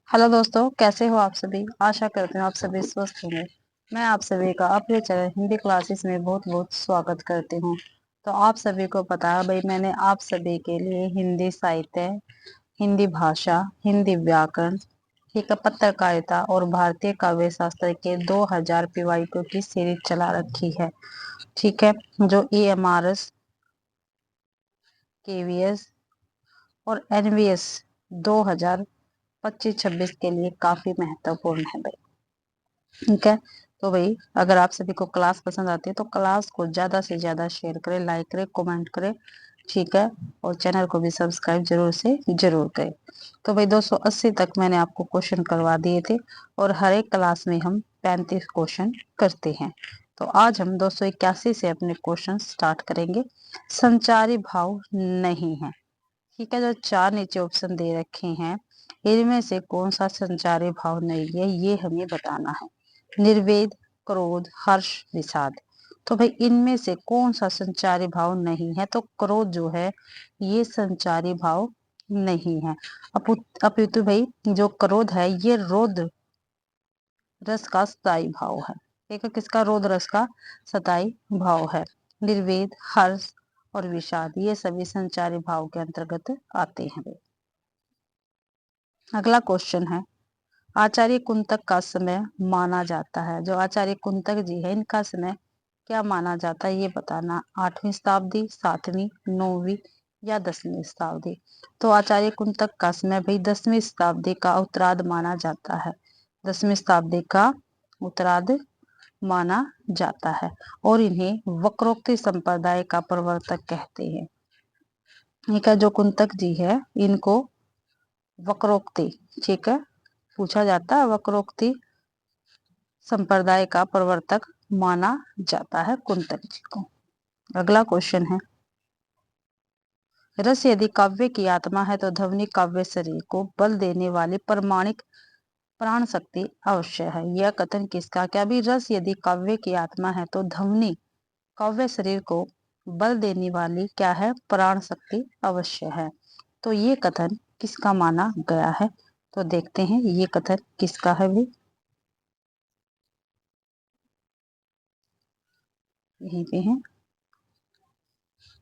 Hello दोस्तों, कैसे हो आप सभी। आशा करते हैं आप सभी स्वस्थ होंगे। मैं आप सभी का अपने चैनल हिंदी क्लासेस में बहुत बहुत स्वागत करती हूँ। तो आप सभी को पता है भाई, मैंने आप सभी के लिए हिंदी साहित्य, हिंदी भाषा, हिंदी व्याकरण, ठीक है, पत्रकारिता और भारतीय काव्य शास्त्र के 2000 पीवाईक्यू की सीरीज चला रखी है। ठीक है, जो EMRS, KVS और NVS 2025-26 के लिए काफी महत्वपूर्ण है भाई। ठीक है, तो भाई अगर आप सभी को क्लास पसंद आती है तो क्लास को ज्यादा से ज्यादा शेयर करें, लाइक करें, कमेंट करें। ठीक है, और चैनल को भी सब्सक्राइब जरूर से जरूर करें। तो भाई 280 तक मैंने आपको क्वेश्चन करवा दिए थे और हर एक क्लास में हम 35 क्वेश्चन करते हैं। तो आज हम 281 से अपने क्वेश्चन स्टार्ट करेंगे। संचारी भाव नहीं है। ठीक है, जो चार नीचे ऑप्शन दे रखे हैं इनमें से कौन सा संचारी भाव नहीं है, ये हमें बताना है। निर्वेद, क्रोध, हर्ष, विषाद। तो भाई इनमें से कौन सा संचारी भाव नहीं है, तो क्रोध जो है ये संचारी भाव नहीं है। अपितु भाई जो क्रोध है ये रोध रस का स्थायी भाव है। ठीक है, किसका? रोध रस का स्थायी भाव है। निर्वेद, हर्ष और विषाद ये सभी संचारी भाव के अंतर्गत आते हैं। अगला क्वेश्चन है, आचार्य कुंतक का समय माना जाता है। जो आचार्य कुंतक जी है इनका समय क्या माना जाता है, ये बताना। 8वीं शताब्दी, 7वीं, 9वीं या 10वीं शताब्दी। तो आचार्य कुंतक का समय भाई 10वीं शताब्दी का उत्तरार्ध माना जाता है। 10वीं शताब्दी का उत्तरार्ध माना जाता है और इन्हें वक्रोक्ति संप्रदाय का प्रवर्तक कहते हैं। इनका जो कुंतक जी है इनको वक्रोक्ति, ठीक है, पूछा जाता है, वक्रोक्ति संप्रदाय का प्रवर्तक माना जाता है कुंतक जी को। अगला क्वेश्चन है, रस यदि काव्य की आत्मा है तो ध्वनि काव्य शरीर को बल देने वाली प्रमाणिक प्राण शक्ति अवश्य है। यह कथन किसका? क्या भी रस यदि काव्य की आत्मा है तो ध्वनि काव्य शरीर को बल देने वाली क्या है? प्राण शक्ति अवश्य है। तो ये कथन किसका माना गया है? तो देखते हैं ये कथन किसका है भी। यहीं पे है।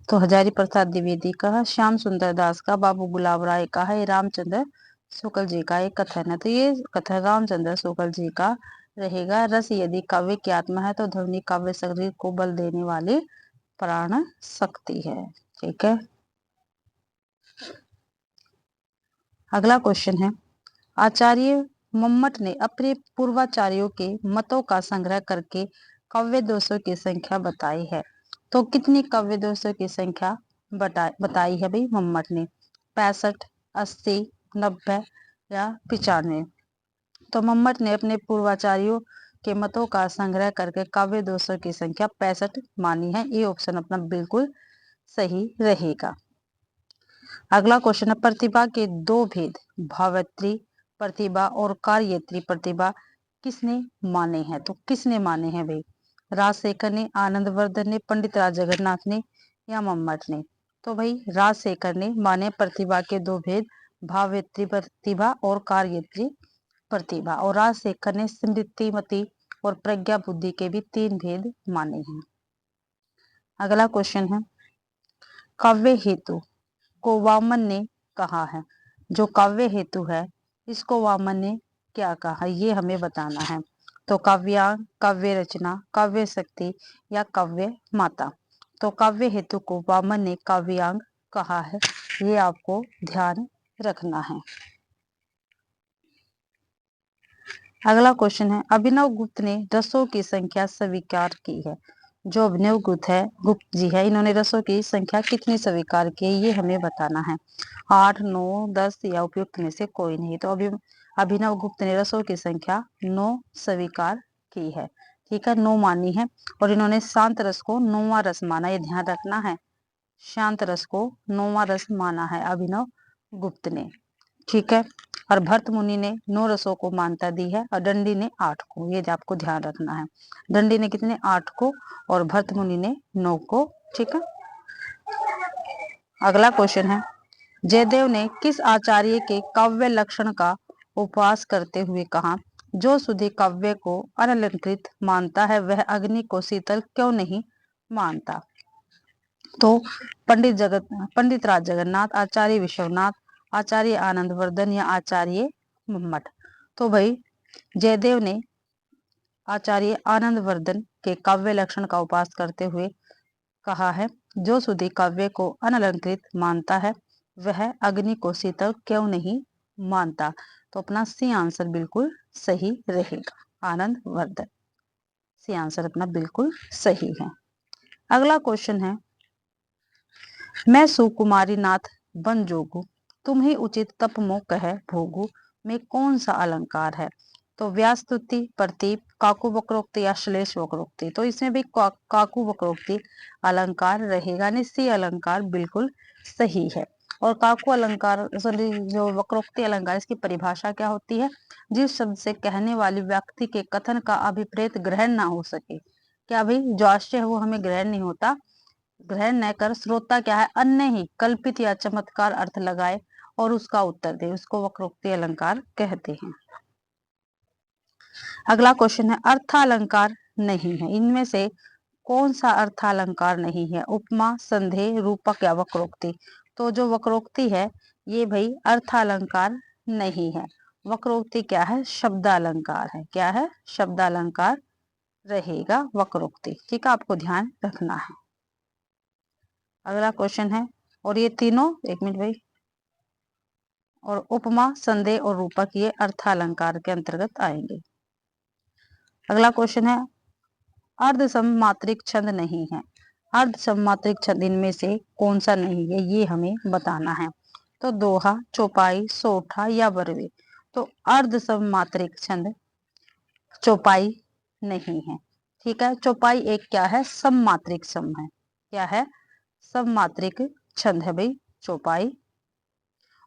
तो हजारी प्रसाद द्विवेदी का है, श्याम सुंदर दास का, बाबू गुलाब राय का है, रामचंद्र शुक्ल जी का एक कथन है। तो ये कथन रामचंद्र शुक्ल जी का रहेगा। रस यदि काव्य की आत्मा है तो ध्वनि काव्य शरीर को बल देने वाली प्राण शक्ति है। ठीक है, अगला क्वेश्चन है, आचार्य मम्मट ने अपने पूर्वाचार्यों के मतों का संग्रह करके काव्य दोषों की संख्या बताई है। तो कितनी काव्य दोषों की संख्या बताई है भाई मम्मट ने? 65, 80, 90 या 95? तो मम्मट ने अपने पूर्वाचार्यों के मतों का संग्रह करके काव्य दोषों की संख्या 65 मानी है। ये ऑप्शन अपना बिल्कुल सही रहेगा। अगला क्वेश्चन है, प्रतिभा के दो भेद, भावत्री प्रतिभा और कार्यत्री प्रतिभा किसने माने हैं? तो किसने माने हैं भाई? राजशेखर ने, आनंदवर्धन ने, पंडित राज जगन्नाथ ने या मम्मट ने? तो भाई राजशेखर ने माने प्रतिभा के दो भेद, भावत्री प्रतिभा और कार्यत्री प्रतिभा, और राजशेखर ने स्मृतिमती और प्रज्ञा बुद्धि के भी 3 भेद माने हैं। अगला क्वेश्चन है, काव्य हेतु को वामन ने कहा है। जो काव्य हेतु है इसको वामन ने क्या कहा, ये हमें बताना है। तो काव्यांग, काव्य रचना, काव्य शक्ति या काव्य माता? तो काव्य हेतु को वामन ने काव्यांग कहा है, ये आपको ध्यान रखना है। अगला क्वेश्चन है, अभिनव गुप्त ने रसों की संख्या स्वीकार की है। जो अभिनव गुप्त जी है इन्होंने रसों की संख्या कितनी स्वीकार की है, ये हमें बताना है। 8, 9, 10 या उपयुक्त में से कोई नहीं। तो अभिनव गुप्त ने रसों की संख्या 9 स्वीकार की है। ठीक है, 9 मानी है। और इन्होंने शांत रस को 9वां रस माना, ये ध्यान रखना है। शांत रस को 9वां रस माना है अभिनव गुप्त ने। ठीक है, और भरत मुनि ने 9 रसों को मान्यता दी है और दंडी ने 8 को, ये आपको ध्यान रखना है। दंडी ने कितने? 8 को, और भरत मुनि ने 9 को। ठीक है, अगला क्वेश्चन है, जयदेव ने किस आचार्य के काव्य लक्षण का उपवास करते हुए कहा, जो सुधी काव्य को अनलंकृत मानता है वह अग्नि को शीतल क्यों नहीं मानता। तो पंडित राज जगन्नाथ, आचार्य विश्वनाथ, आचार्य आनंदवर्धन या आचार्य मम्मट। तो भाई जयदेव ने आचार्य आनंदवर्धन के काव्य लक्षण का उपवास करते हुए कहा है, जो सुधी काव्य को अनलंकृत मानता है वह अग्नि को शीतल क्यों नहीं मानता। तो अपना सी आंसर बिल्कुल सही रहेगा, आनंदवर्धन। सी आंसर अपना बिल्कुल सही है। अगला क्वेश्चन है, मैं सुकुमारी नाथ बन जोगू, तुम ही उचित तप मो कह भोगू में कौन सा अलंकार है। तो व्यास्तुति, प्रतीप, काकू वक्रोक्ति या श्लेष वक्रोक्ति। तो इसमें भी काकू वक्रोक्ति अलंकार रहेगा, निश्चय अलंकार बिल्कुल सही है। और काकू अलंकार जो वक्रोक्ति अलंकार, इसकी परिभाषा क्या होती है, जिस शब्द से कहने वाली व्यक्ति के कथन का अभिप्रेत ग्रहण ना हो सके। क्या भाई, जो आश्चर्य है वो हमें ग्रहण नहीं होता, ग्रहण न कर श्रोता क्या है, अन्य ही कल्पित या चमत्कार अर्थ लगाए और उसका उत्तर दे, उसको वक्रोक्ति अलंकार कहते हैं। अगला क्वेश्चन है, अर्थालंकार नहीं है, इनमें से कौन सा अर्थालंकार नहीं है। उपमा, संदेह, रूपक या वक्रोक्ति। तो जो वक्रोक्ति है ये भाई अर्थालंकार नहीं है, वक्रोक्ति क्या है, शब्दालंकार है। क्या है, शब्दालंकार रहेगा वक्रोक्ति। ठीक है, आपको ध्यान रखना है। अगला क्वेश्चन है, और ये तीनों, एक मिनट भाई, और उपमा, संदेह और रूपक ये अर्थालंकार के अंतर्गत आएंगे। अगला क्वेश्चन है, अर्ध सममात्रिक छंद नहीं है, अर्ध सममात्रिक छंद इनमें से कौन सा नहीं है, ये हमें बताना है। तो दोहा, चौपाई, सोठा या बरवे। तो अर्ध सममात्रिक छंद चौपाई नहीं है। ठीक है, चौपाई एक क्या है, सममात्रिक सम है। क्या है, सममात्रिक छंद है भाई चौपाई,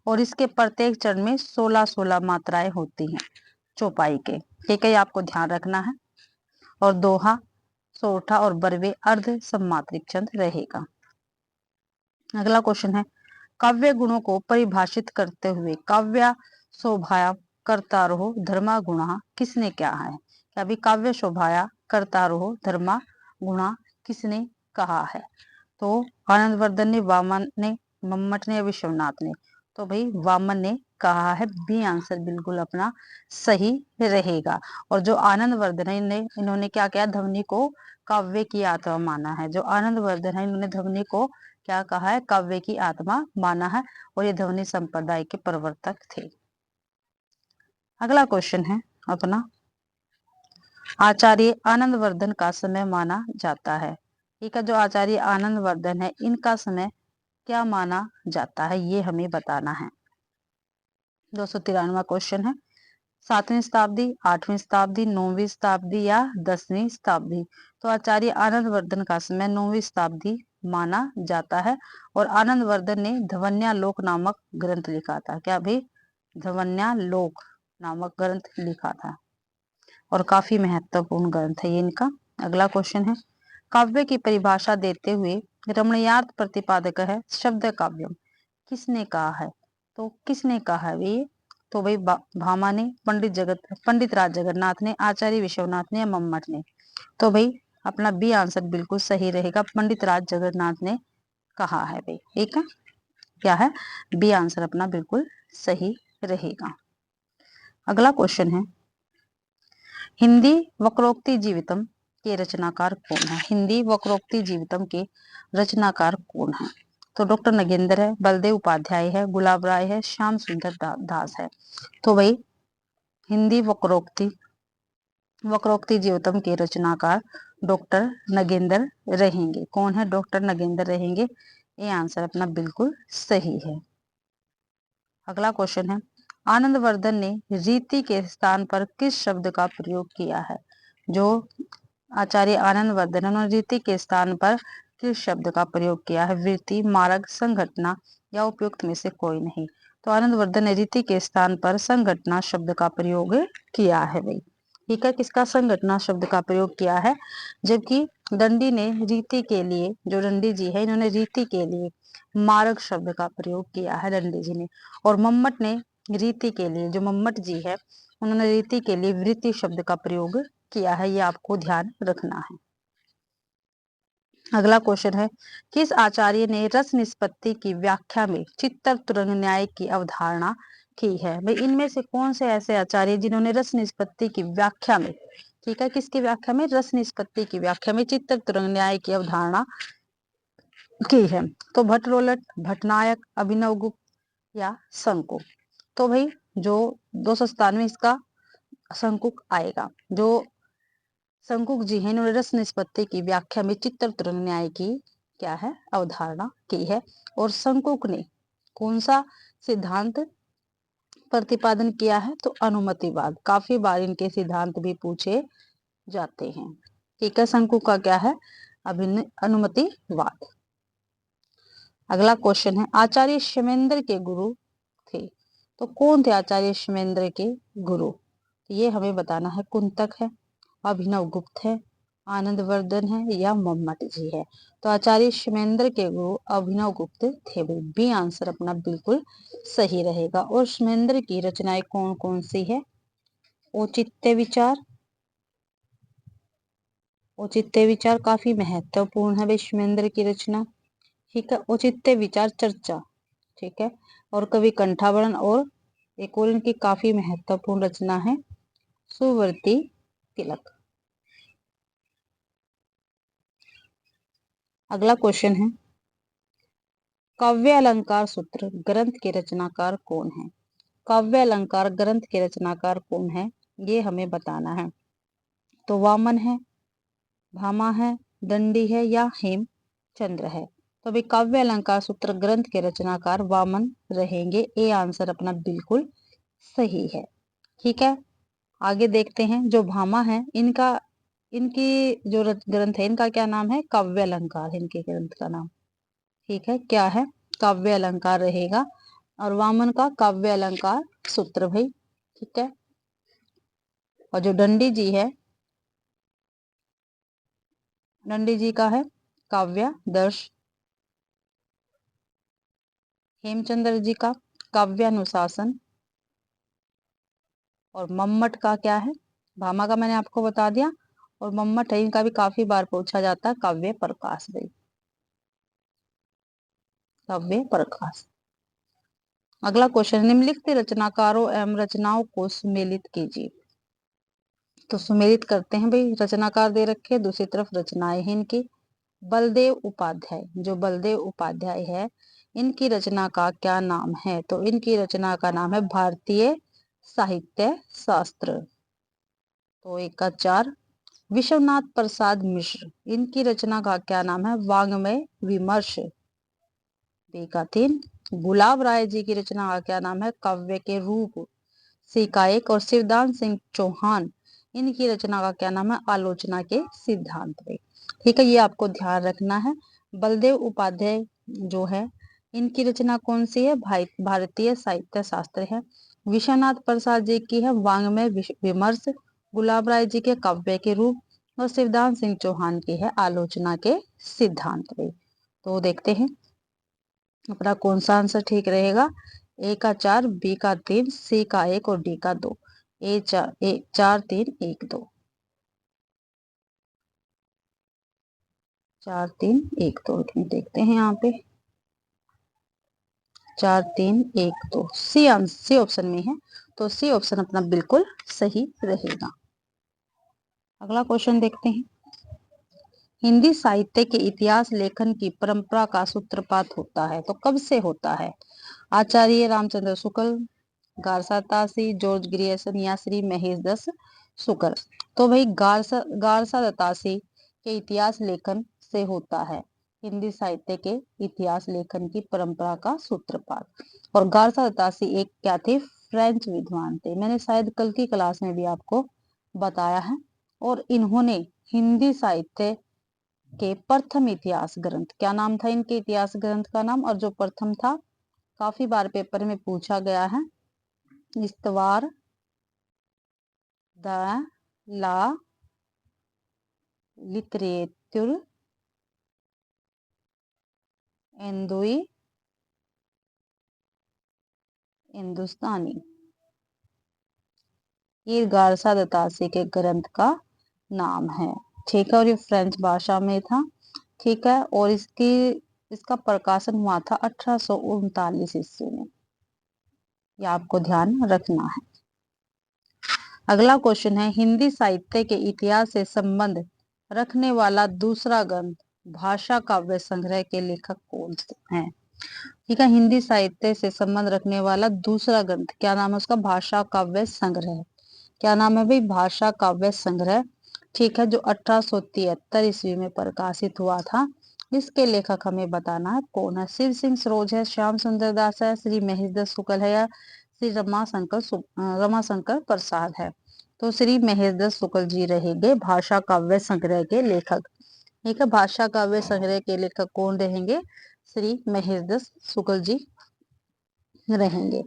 और इसके प्रत्येक चरण में 16-16 मात्राएं होती हैं चौपाई के। ठीक है, ये आपको ध्यान रखना है। और दोहा, सोठा और बरवे अर्ध सममात्रिक छंद रहेगा। अगला क्वेश्चन है, काव्य गुणों को परिभाषित करते हुए काव्य शोभाया कर्तारोह धर्मा गुणा किसने क्या है। अभी काव्य शोभाया कर्तारोह धर्मा गुणा किसने कहा है। तो आनंदवर्धन ने, वामन ने, मम्मट ने या विश्वनाथ ने। तो भाई वामन ने कहा है, बी आंसर बिल्कुल अपना सही रहेगा। और जो आनंदवर्धन है इन्होंने क्या किया, ध्वनि को काव्य की आत्मा माना है। जो आनंदवर्धन है इन्होंने ध्वनि को क्या कहा है, काव्य की आत्मा माना है, और ये ध्वनि संप्रदाय के प्रवर्तक थे। अगला क्वेश्चन है अपना, आचार्य आनंदवर्धन का समय माना जाता है। ठीक है, जो आचार्य आनंदवर्धन है इनका समय क्या माना जाता है, ये हमें बताना है। 293वां क्वेश्चन है, 7वीं शताब्दी, 8वीं शताब्दी, 9वीं शताब्दी या 10वीं शताब्दी। तो आचार्य आनंदवर्धन का समय 9वीं शताब्दी माना जाता है, और आनंदवर्धन ने ध्वन्यालोक नामक ग्रंथ लिखा था। क्या भाई, ध्वन्यालोक नामक ग्रंथ लिखा था, और काफी महत्वपूर्ण ग्रंथ है ये इनका। अगला क्वेश्चन है, काव्य की परिभाषा देते हुए रमणीयार्थ प्रतिपादक है शब्द काव्यम किसने कहा है। तो किसने कहा है ये, तो भाई भामा ने, पंडित राज जगन्नाथ ने, आचार्य विश्वनाथ ने या मम्मट ने। तो भाई अपना बी आंसर बिल्कुल सही रहेगा, पंडित राज जगन्नाथ ने कहा है भाई। ठीक है, क्या है, बी आंसर अपना बिल्कुल सही रहेगा। अगला क्वेश्चन है, हिंदी वक्रोक्ति जीवितम के रचनाकार कौन है। हिंदी वक्रोक्ति जीवितम के रचनाकार कौन है। तो डॉक्टर नगेंद्र है, बलदेव उपाध्याय है, गुलाब राय है, श्याम सुंदर दास है। तो भाई हिंदी वक्रोक्ति जीवितम के रचनाकार डॉक्टर नगेंद्र रहेंगे। कौन है, डॉक्टर नगेंद्र रहेंगे। ये आंसर अपना बिल्कुल सही है। अगला क्वेश्चन है, आनंदवर्धन ने रीति के स्थान पर किस शब्द का प्रयोग किया है। जो आचार्य आनंदवर्धन उन्होंने रीति के स्थान पर किस शब्द का प्रयोग किया है, वृत्ति, मार्ग, संघटना या उपयुक्त में से कोई नहीं। तो आनंदवर्धन ने रीति के स्थान पर संघटना शब्द का प्रयोग किया है भाई। ठीक है, किसका, संघटना शब्द का प्रयोग किया है। जबकि दंडी ने रीति के लिए, जो दंडी जी है इन्होंने रीति के लिए मार्ग शब्द का प्रयोग किया है दंडी जी ने। और मम्मट ने रीति के लिए, जो मम्मट जी है उन्होंने रीति के लिए वृत्ति शब्द का प्रयोग किया है, ये आपको ध्यान रखना है। अगला क्वेश्चन है, किस आचार्य ने रस निष्पत्ति की व्याख्या में चित्तर तुरंग न्याय की अवधारणा की है? भाई इनमें से कौन से ऐसे आचार्य जिन्होंने रस निष्पत्ति की व्याख्या में, ठीक है, किसकी व्याख्या में? रस निष्पत्ति की व्याख्या में चित्तर तुरंग न्याय की अवधारणा की है। तो भट्टरोलट, भट्टनायक, अभिनव गुप्त या शंकुक? तो भाई जो 297 इसका शंकुक आएगा। जो शंकुक जी हैं इन्होंने रस निष्पत्ति की व्याख्या में चित्तर तुरंग न्याय की क्या है? अवधारणा की है। और शंकुक ने कौन सा सिद्धांत प्रतिपादन किया है? तो अनुमतिवाद। काफी बार इनके सिद्धांत भी पूछे जाते हैं। ठीक है, शंकुक का क्या है? अनुमतिवाद। अगला क्वेश्चन है, आचार्य क्षेमेंद्र के गुरु थे, तो कौन थे आचार्य क्षेमेंद्र के गुरु? ये हमें बताना है। कुंतक है, अभिनव गुप्त है, आनंदवर्धन है या मम्मट जी है? तो आचार्य क्षेमेंद्र के गुरु अभिनव गुप्त थे। बी आंसर अपना बिल्कुल सही रहेगा। और क्षेमेंद्र की रचनाएं कौन कौन सी है? औचित्य विचार, औचित्य विचार काफी महत्वपूर्ण है क्षेमेंद्र की रचना। ठीक है, औचित्य विचार चर्चा, ठीक है, और कवि कंठावरण, और एक और इनकी काफी महत्वपूर्ण रचना है सुवर्ती तिलक। अगला क्वेश्चन है, काव्य अलंकार सूत्र ग्रंथ के रचनाकार कौन है? काव्य अलंकार ग्रंथ के रचनाकार कौन है, ये हमें बताना है। तो वामन है, भामा है, दंडी है या हेमचंद्र है? तो अभी काव्य अलंकार सूत्र ग्रंथ के रचनाकार वामन रहेंगे। ए आंसर अपना बिल्कुल सही है। ठीक है, आगे देखते हैं। जो भामा है इनका, इनकी जो ग्रंथ है इनका क्या नाम है? काव्य अलंकार इनके ग्रंथ का नाम। ठीक है, क्या है? काव्य अलंकार रहेगा। और वामन का काव्य अलंकार सूत्र भाई। ठीक है, और जो दंडी जी है, दंडी जी का है काव्य दर्श। हेमचंद्र जी का काव्यानुशासन। और मम्मट का क्या है? भामा का मैंने आपको बता दिया। और मम्मट है, इनका भी काफी बार पूछा जाता है काव्य प्रकाश भाई, काव्य प्रकाश। अगला क्वेश्चन, निम्नलिखित रचनाकारों एवं रचनाओं को सुमेलित कीजिए। तो सुमेलित करते हैं भाई। रचनाकार दे रखे, दूसरी तरफ रचनाएं हैं इनकी। बलदेव उपाध्याय, जो बलदेव उपाध्याय है इनकी रचना का क्या नाम है? तो इनकी रचना का नाम है भारतीय साहित्य शास्त्र। तो एक का 4। विश्वनाथ प्रसाद मिश्र, इनकी रचना का क्या नाम है? वाङ्मय विमर्श। बी का 3। गुलाब राय जी की रचना का क्या नाम है? काव्य के रूप। सी का 1। और शिवदान सिंह चौहान, इनकी रचना का क्या नाम है? आलोचना के सिद्धांत पे। ठीक है, ये आपको ध्यान रखना है। बलदेव उपाध्याय जो है इनकी रचना कौन सी है? भारतीय साहित्य शास्त्र है। विश्वनाथ प्रसाद जी की है वाङ्मय विमर्श। गुलाब राय जी के काव्य के रूप। और शिवदान सिंह चौहान की है आलोचना के सिद्धांत पे। तो देखते हैं अपना कौन सा आंसर ठीक रहेगा। ए का 4, बी का 3, सी का 1 और डी का 2। ए 4 3 1 2, 4 3 1 2। देखते हैं यहाँ पे 4 3 1 2, सी आंसर सी ऑप्शन में है। तो सी ऑप्शन अपना बिल्कुल सही रहेगा। अगला क्वेश्चन देखते हैं, हिंदी साहित्य के इतिहास लेखन की परंपरा का सूत्रपात होता है, तो कब से होता है? आचार्य रामचंद्र शुक्ल, गारसा तासी, जॉर्ज ग्रियर्सन या श्री महेश दस शुक्ल? तो भाई गारसा दत्तासी के इतिहास लेखन से होता है हिंदी साहित्य के इतिहास लेखन की परंपरा का सूत्रपात। और गारसा दत्तासी एक क्या थे? फ्रेंच विद्वान थे। मैंने शायद कल की क्लास में भी आपको बताया है। और इन्होंने हिंदी साहित्य के प्रथम इतिहास ग्रंथ, क्या नाम था इनके इतिहास ग्रंथ का नाम? और जो प्रथम था, काफी बार पेपर में पूछा गया है, इस्तवार द ला लिटरेचर एंदुई हिंदुस्तानी। ये गारसा दतासी के ग्रंथ का नाम है। ठीक है, और ये फ्रेंच भाषा में था। ठीक है, और इसका प्रकाशन हुआ था 1839 ईस्वी में। ये आपको ध्यान रखना है। अगला क्वेश्चन है, हिंदी साहित्य के इतिहास से संबंध रखने वाला दूसरा ग्रंथ भाषा काव्य संग्रह के लेखक कौन है? ठीक है, हिंदी साहित्य से संबंध रखने वाला दूसरा ग्रंथ, क्या नाम है उसका? भाषा काव्य संग्रह। क्या नाम है भाई? भाषा काव्य संग्रह। ठीक है, जो 1873 ईस्वी में प्रकाशित हुआ था। इसके लेखक हमें बताना है कौन है। शिव सिंह सरोज है, श्याम सुंदर दास है, श्री महेश शुक्ल है, या श्री रमाशंकर प्रसाद है? तो श्री महेश शुक्ल जी रहेंगे भाषा काव्य संग्रह के लेखक। ठीक है, भाषा काव्य संग्रह के लेखक कौन रहेंगे? श्री महेश शुक्ल जी रहेंगे।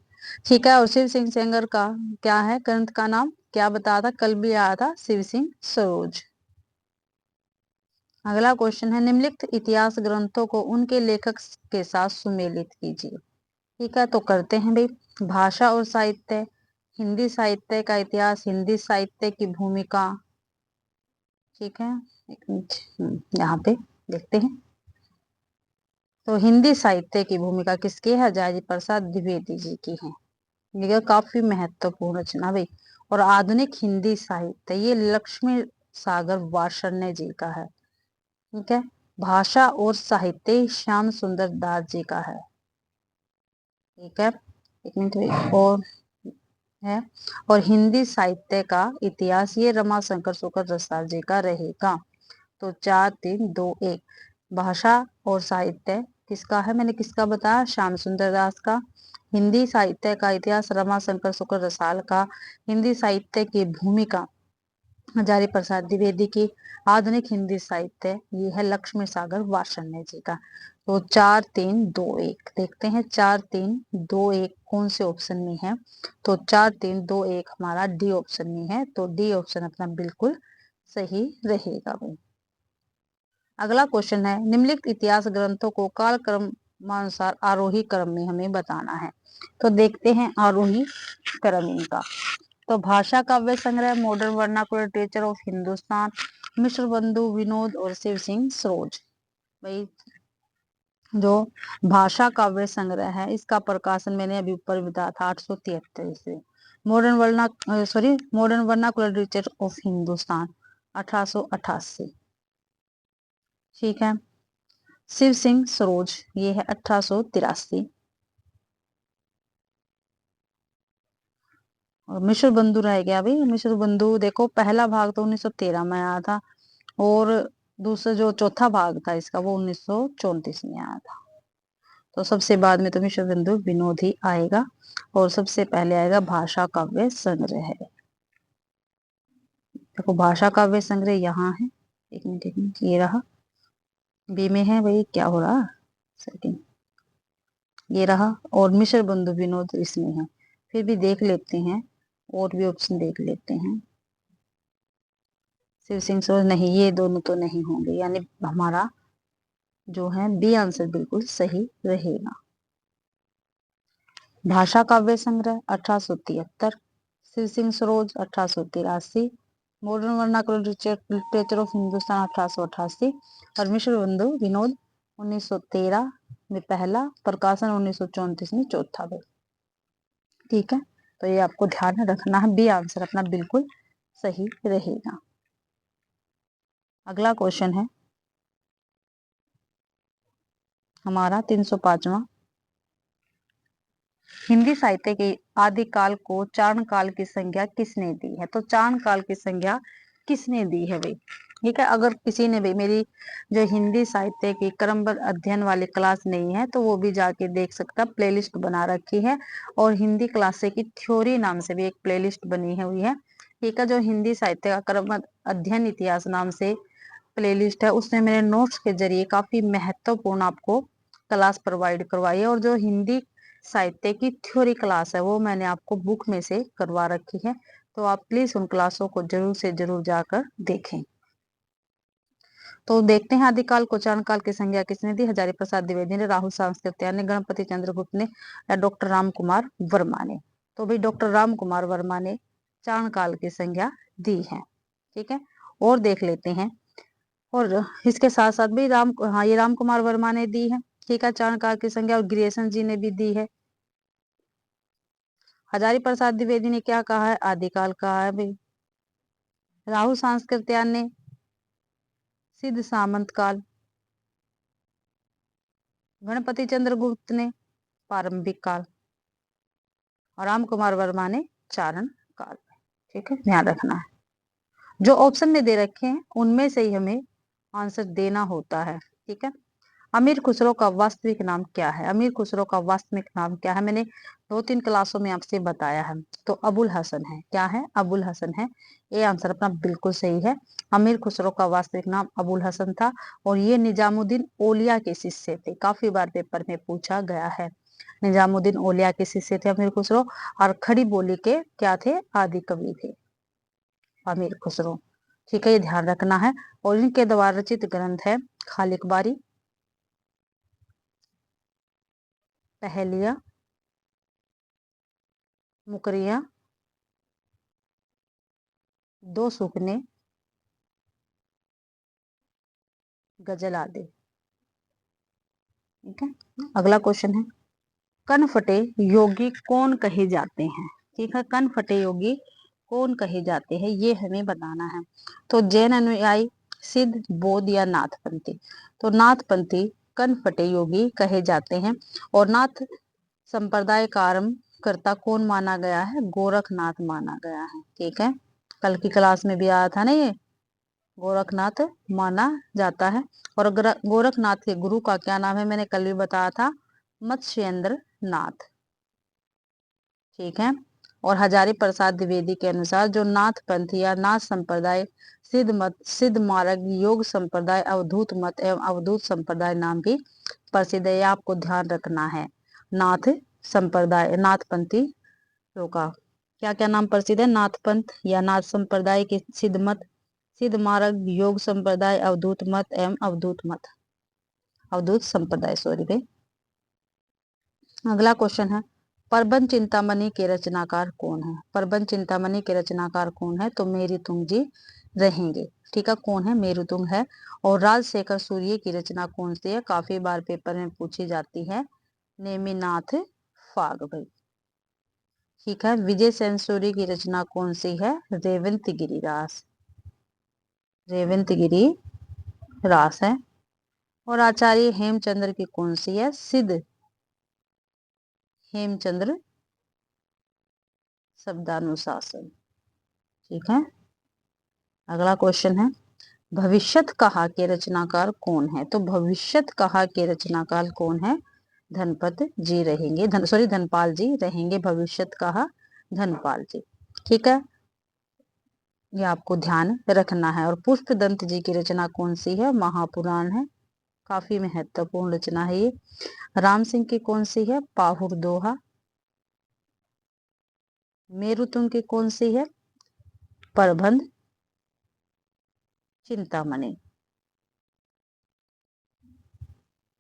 ठीक है, और शिव सिंह सेंगर का क्या है ग्रंथ का नाम? क्या बताया था? कल भी आया था, शिव सिंह सरोज। अगला क्वेश्चन है, निम्नलिखित इतिहास ग्रंथों को उनके लेखक के साथ सुमेलित कीजिए। ठीक है, तो करते हैं भाई। भाषा और साहित्य, हिंदी साहित्य का इतिहास, हिंदी साहित्य की भूमिका। ठीक है, एक मिनट, यहाँ पे देखते हैं। तो हिंदी साहित्य की भूमिका किसकी है? हजारी प्रसाद द्विवेदी जी की है। ये काफी महत्वपूर्ण रचना भाई। और आधुनिक हिंदी साहित्य, ये लक्ष्मी सागर वार्ष्णेय जी का है। ठीक है, भाषा और साहित्य श्याम सुंदर दास जी का है। ठीक है, एक मिनट और है। और हिंदी साहित्य का इतिहास, ये रमाशंकर शुक्ल प्रसाद जी का रहेगा। तो 4 3 2 1। भाषा और साहित्य किसका है? मैंने किसका बताया? श्याम सुंदर दास का। हिंदी साहित्य का इतिहास रमाशंकर शुक्ल रसाल का। हिंदी साहित्य की भूमिका हजारी प्रसाद द्विवेदी की। आधुनिक हिंदी साहित्य, ये है लक्ष्मी सागर वार्ष्णेय जी का। तो 4 3 2 1 देखते हैं। 4 3 2 1 कौन से ऑप्शन में है? तो 4 3 2 1 हमारा डी ऑप्शन में है। तो डी ऑप्शन अपना बिल्कुल सही रहेगा भाई। अगला क्वेश्चन है, निम्नलिखित इतिहास ग्रंथों को कालक्रमानुसार आरोही क्रम में हमें बताना है। तो देखते हैं आरोही क्रम इनका। तो भाषा काव्य संग्रह, modern vernacular literature of Hindustan, Mishra Bandhu Vinod और शिव सिंह सरोज। भाई, जो भाषा काव्य संग्रह है, इसका प्रकाशन मैंने अभी ऊपर बताया था 873 से। Modern vernacular literature of Hindustan 1888। ठीक है, शिव सिंह सरोज ये है 1883। और मिश्र बंधु रह गया भाई। मिश्र बंधु देखो, पहला भाग तो 1913 में आया था, और दूसरा जो चौथा भाग था इसका, वो 1934 में आया था। तो सबसे बाद में तो मिश्र बंधु विनोद ही आएगा, और सबसे पहले आएगा भाषा काव्य संग्रह। देखो, भाषा काव्य संग्रह यहाँ है। एक मिनट, ये रहा, बी में है भाई, क्या हो रहा? सेकंड, ये रहा। और मिश्र बंधु विनोद इसमें है। फिर भी देख लेते हैं, और भी ऑप्शन देख लेते हैं। शिव सिंह सरोज नहीं, ये दोनों तो नहीं होंगे, यानी हमारा जो है बी आंसर बिल्कुल सही रहेगा। भाषा काव्य संग्रह 1873, Shiv Singh Saroj 1883, modern vernacular literature of Hindustan 1888, और मिश्र बंधु विनोद 1913 में पहला, प्रकाशन 1934 में चौथा। ठीक है, तो ये आपको ध्यान रखना है, बी आंसर अपना बिल्कुल सही रहेगा। अगला क्वेश्चन है हमारा 305वां। हिंदी साहित्य के आदिकाल को चारण काल की संज्ञा किसने दी है? तो चारण काल की संज्ञा किसने दी है भाई? ठीक है, अगर किसी ने भी मेरी जो हिंदी साहित्य की क्रमबद्ध अध्ययन वाली क्लास नहीं है, तो वो भी जाके देख सकता। प्लेलिस्ट बना रखी है, और हिंदी क्लासे की थ्योरी नाम से भी एक प्लेलिस्ट बनी हुई है। ठीक है, जो हिंदी साहित्य का क्रमबद्ध अध्ययन इतिहास नाम से प्लेलिस्ट है, उसमें मेरे नोट्स के जरिए काफी महत्वपूर्ण आपको क्लास प्रोवाइड करवाई है। और जो हिंदी साहित्य की थ्योरी क्लास है, वो मैंने आपको बुक में से करवा रखी है। तो आप प्लीज उन क्लासों को जरूर से जरूर जाकर देखें। तो देखते हैं आदिकाल को चारणकाल की संज्ञा किसने दी? हजारी प्रसाद द्विवेदी ने, राहुल सांस्कृत्यायन ने, गणपति चंद्रगुप्त ने या डॉक्टर राम कुमार वर्मा ने? तो भाई डॉक्टर राम कुमार वर्मा ने चारणकाल की संज्ञा दी है। ठीक है, और देख लेते हैं। और इसके साथ साथ भी ये राम कुमार वर्मा ने दी है। ठीक है, चारणकाल की संज्ञा, और ग्रियर्सन जी ने भी दी है। हजारी प्रसाद द्विवेदी ने क्या कहा है? आदिकाल कहा है भाई। राहुल सांस्कृत्यायन ने सिद्ध सामंत काल, गणपति चंद्रगुप्त ने प्रारंभिक काल, और राम कुमार वर्मा ने चारण काल। ठीक है, ध्यान रखना है, जो ऑप्शन में दे रखे हैं उनमें से ही हमें आंसर देना होता है। ठीक है, अमीर खुसरो का वास्तविक नाम क्या है? अमीर खुसरो का वास्तविक नाम क्या है? मैंने 2-3 क्लासों में आपसे बताया है। तो अबुल हसन है। क्या है? अबुल हसन है। ये आंसर अपना बिल्कुल सही है। अमीर खुसरो का वास्तविक नाम अबुल हसन था, और ये निजामुद्दीन औलिया के शिष्य थे। काफी बार पेपर में पूछा गया है। निजामुद्दीन औलिया के शिष्य थे अमीर खुसरो, और खड़ी बोली के क्या थे? आदि कवि थे अमीर खुसरो। ठीक है, ये ध्यान रखना है। और इनके द्वारा रचित ग्रंथ है खालिक बारी, पहेलियां, मुकरिया, दो सुकने, गजल आदि। ठीक है, अगला क्वेश्चन है, कनफटे योगी कौन कहे जाते हैं? ठीक है, कनफटे योगी कौन कहे जाते हैं, ये हमें बताना है। तो जैन अनुयायी, सिद्ध, बौद्ध या नाथपंथी? तो नाथपंथी कनफटे योगी कहे जाते हैं। और नाथ संप्रदाय का आरंभ कर्ता कौन माना गया है? गोरखनाथ माना गया है। ठीक है, कल की क्लास में भी आया था ना ये, गोरखनाथ माना जाता है। और गोरखनाथ के गुरु का क्या नाम है? मैंने कल भी बताया था, मत्स्येंद्र नाथ। ठीक है, और हजारी प्रसाद द्विवेदी के अनुसार जो नाथ पंथ या नाथ संप्रदाय, सिद्ध मत, सिद्ध मार्ग, योग संप्रदाय, अवधूत मत एवं अवधूत संप्रदाय नाम भी प्रसिद्ध है। आपको ध्यान रखना है, नाथ संप्रदाय, नाथपंथी का क्या क्या नाम प्रसिद्ध है? नाथ पंथ या नाथ संप्रदाय के सिद्ध मत, सिद्ध मार्ग, योग संप्रदाय, अवधूत मत एवं अवधूत मत, अवधूत संप्रदाय, सॉरी भाई। अगला क्वेश्चन है, प्रबंध चिंतामणि के रचनाकार कौन है? प्रबंध चिंतामणि के रचनाकार कौन है? तो मेरुतुंग जी रहेंगे। ठीक है, कौन है? मेरुतुंग है। और राजशेखर सूर्य की रचना कौन सी है? काफी बार पेपर में पूछी जाती है, नेमिनाथ फाग भाई। ठीक है, विजय सेन सूर्य की रचना कौन सी है? रेवंत गिरिरास, रेवंत गिरी रास है। और आचार्य हेमचंद्र की कौन सी है? सिद्ध हेमचंद्र शब्दानुशासन। ठीक है, अगला क्वेश्चन है, भविष्यत कहा के रचनाकार कौन है? तो भविष्यत कहा के रचनाकार कौन है? धनपत जी रहेंगे, धनपाल जी रहेंगे। भविष्यत कहा धनपाल जी। ठीक है, ये आपको ध्यान रखना है। और पुष्पदंत जी की रचना कौन सी है? महापुराण है, काफी महत्वपूर्ण रचना है ये। राम सिंह की कौन सी है? पाहुर दोहा। मेरुतुंग की कौन सी है? प्रबंध चिंतामणि।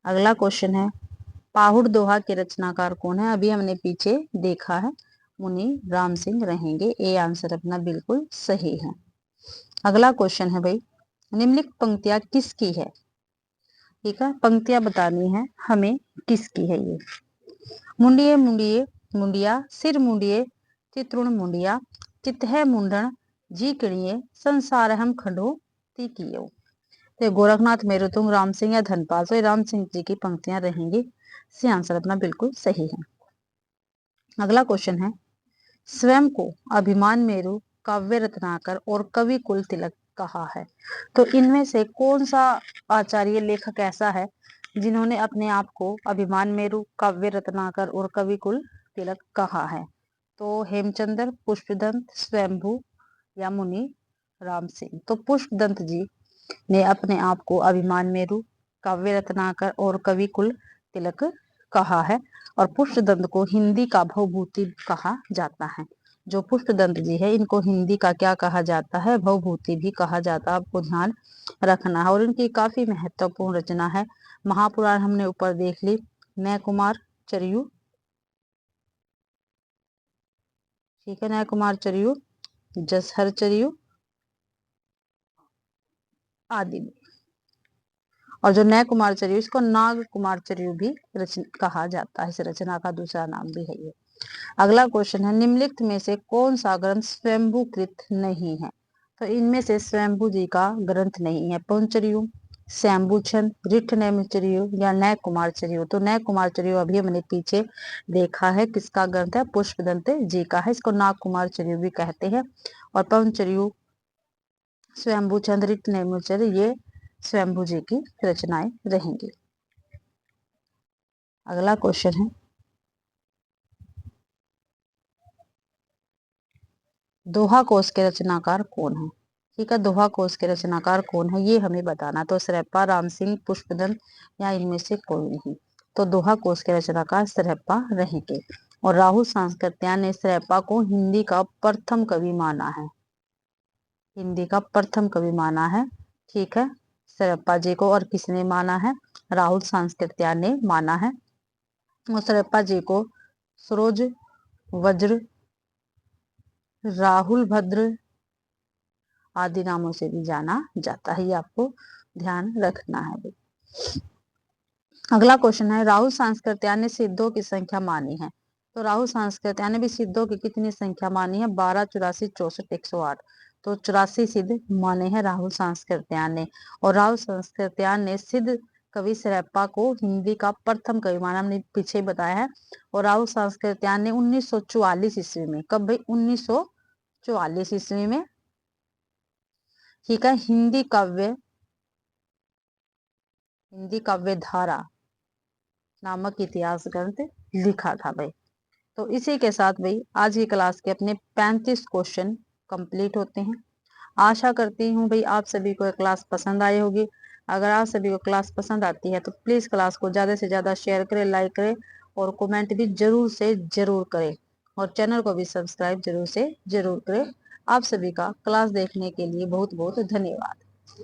अगला क्वेश्चन है, पाहुड़ दोहा के रचनाकार कौन है? अभी हमने पीछे देखा है, मुनि राम सिंह रहेंगे। ए आंसर अपना बिल्कुल सही है। अगला क्वेश्चन है भाई, निम्नलिखित पंक्तियां किसकी है? ठीक है, पंक्तियां बतानी है हमें, किसकी है ये? मुंडिये मुंडिये मुंडिया, सिर मुंडिये चित्रुण मुंडिया, चित्तह मुंडन जी किणिये, संसार हम खंडो ती कियो। तो गोरखनाथ, मेरुतुंग, राम सिंह या धनपाल? तो राम सिंह जी की पंक्तियां रहेंगी। इससे आंसर अपना बिल्कुल सही है। अगला क्वेश्चन है, स्वयं को अभिमान मेरु, काव्य रत्नाकर और कवि कुल तिलक कहा है? तो इनमें से कौन सा आचार्य लेखक ऐसा है जिन्होंने अपने आप को अभिमान मेरु, काव्य रत्नाकर और कवि कुल तिलक कहा है? तो हेमचंद्र, पुष्पदंत, स्वयंभू या मुनि राम सिंह? तो पुष्पदंत जी ने अपने आप को अभिमान मेरु, काव्य रत्नाकर और कवि कुल तिलक कहा है। और पुष्पदंत को हिंदी का भवभूति कहा जाता है। जो पुष्पदंत जी है इनको हिंदी का क्या कहा जाता है? भवभूति भी कहा जाता है, आपको ध्यान रखना है। और इनकी काफी महत्वपूर्ण रचना है। महापुराण हमने ऊपर देख ली, नय कुमार चरियु, ठीक है, नय कुमार चरियु, जसहर चरियु आदि। और जो नय कुमार चरियु इसको नाग कुमार चरियु भी कहा जाता है, इस रचना का दूसरा नाम भी है ये। अगला क्वेश्चन है, निम्नलिखित में से कौन सा ग्रंथ स्वयंभूकृत नहीं है? तो इनमें से स्वयंभू जी का ग्रंथ नहीं है। पौंचरियु, शंभुछंद, रिठनेमिचरियु या नय कुमार चरियु। तो नय कुमार चरियु अभी हमने पीछे देखा है किसका ग्रंथ है? पुष्पदंत जी का है। इसको नाग कुमार चरियु भी कहते हैं। और पौंचरियु, स्वयंभुछंद, रिठनेमिचर ये स्वयंभू जी की रचनाएं रहेंगी। अगला क्वेश्चन है, दोहा कोश के रचनाकार कौन है? ठीक है, दोहा कोश के रचनाकार कौन है ये हमें बताना। तो सरैप्पा, राम सिंह, पुष्पदंत या इनमें से कोई नहीं। तो दोहा कोश के रचनाकार सरैप्पा रहेंगे। और राहुल सांस्कृत्यायन ने सरैप्पा को हिंदी का प्रथम कवि माना है, हिंदी का प्रथम कवि माना है। ठीक है, सरैप्पा जी को। और किसने माना है? राहुल सांस्कृत्यायन ने माना है। और सरैप्पा जी को सरोज, वज्र, राहुल भद्र आदि नामों से भी जाना जाता है, ये आपको ध्यान रखना है भाई। अगला क्वेश्चन है, राहुल सांस्कृत्यायन ने सिद्धों की संख्या मानी है। तो राहुल सांस्कृत्यायन ने भी सिद्धों की कितनी संख्या मानी है? 12, 84, 64, 108। तो 84 सिद्ध माने हैं राहुल सांस्कृत्यायन ने। और राहुल सांस्कृत्यायन ने सिद्ध कवि सरैप्पा को हिंदी का प्रथम कवि माना, हमने पीछे बताया है। और राहुल सांस्कृत्यायन ने 1944 ईस्वी में, कब भाई? 1944 ईस्वी में, ठीक है, हिंदी काव्य धारा नामक इतिहास ग्रंथ लिखा था भाई। तो इसी के साथ भाई आज की क्लास के अपने 35 क्वेश्चन कंप्लीट होते हैं। आशा करती हूँ भाई आप सभी को क्लास पसंद आई होगी। अगर आप सभी को क्लास पसंद आती है तो प्लीज क्लास को ज्यादा से ज्यादा शेयर करें, लाइक करें और कमेंट भी जरूर से जरूर करें। और चैनल को भी सब्सक्राइब जरूर से जरूर करें। आप सभी का क्लास देखने के लिए बहुत बहुत धन्यवाद।